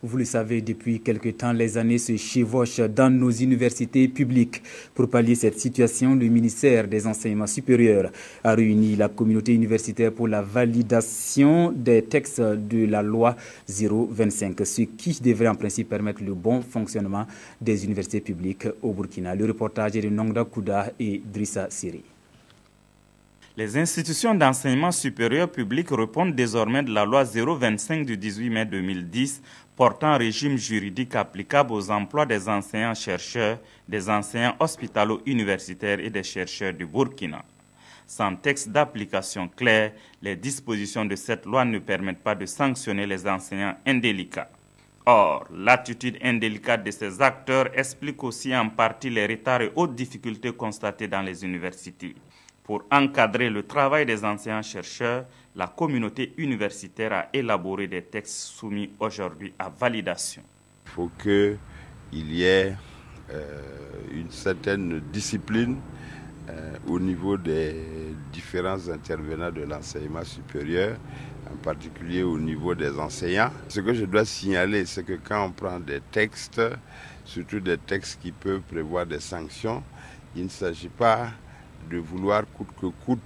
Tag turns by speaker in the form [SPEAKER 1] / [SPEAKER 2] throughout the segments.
[SPEAKER 1] Vous le savez, depuis quelque temps, les années se chevauchent dans nos universités publiques. Pour pallier cette situation, le ministère des Enseignements supérieurs a réuni la communauté universitaire pour la validation des textes de la loi 025, ce qui devrait en principe permettre le bon fonctionnement des universités publiques au Burkina. Le reportage est de Nongda Kouda et Drissa Siri.
[SPEAKER 2] Les institutions d'enseignement supérieur public répondent désormais de la loi 025 du 18 mai 2010 portant régime juridique applicable aux emplois des enseignants-chercheurs, des enseignants hospitalo-universitaires et des chercheurs du Burkina. Sans texte d'application clair, les dispositions de cette loi ne permettent pas de sanctionner les enseignants indélicats. Or, l'attitude indélicate de ces acteurs explique aussi en partie les retards et autres difficultés constatées dans les universités. Pour encadrer le travail des enseignants-chercheurs, la communauté universitaire a élaboré des textes soumis aujourd'hui à validation.
[SPEAKER 3] Il faut qu'il y ait une certaine discipline au niveau des différents intervenants de l'enseignement supérieur, en particulier au niveau des enseignants. Ce que je dois signaler, c'est que quand on prend des textes, surtout des textes qui peuvent prévoir des sanctions, il ne s'agit pas de vouloir coûte que coûte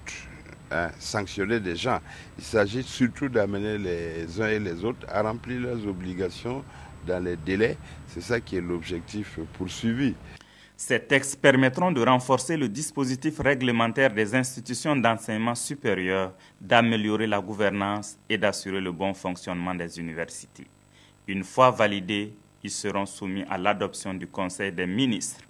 [SPEAKER 3] sanctionner des gens. Il s'agit surtout d'amener les uns et les autres à remplir leurs obligations dans les délais. C'est ça qui est l'objectif poursuivi.
[SPEAKER 2] Ces textes permettront de renforcer le dispositif réglementaire des institutions d'enseignement supérieur, d'améliorer la gouvernance et d'assurer le bon fonctionnement des universités. Une fois validés, ils seront soumis à l'adoption du Conseil des ministres.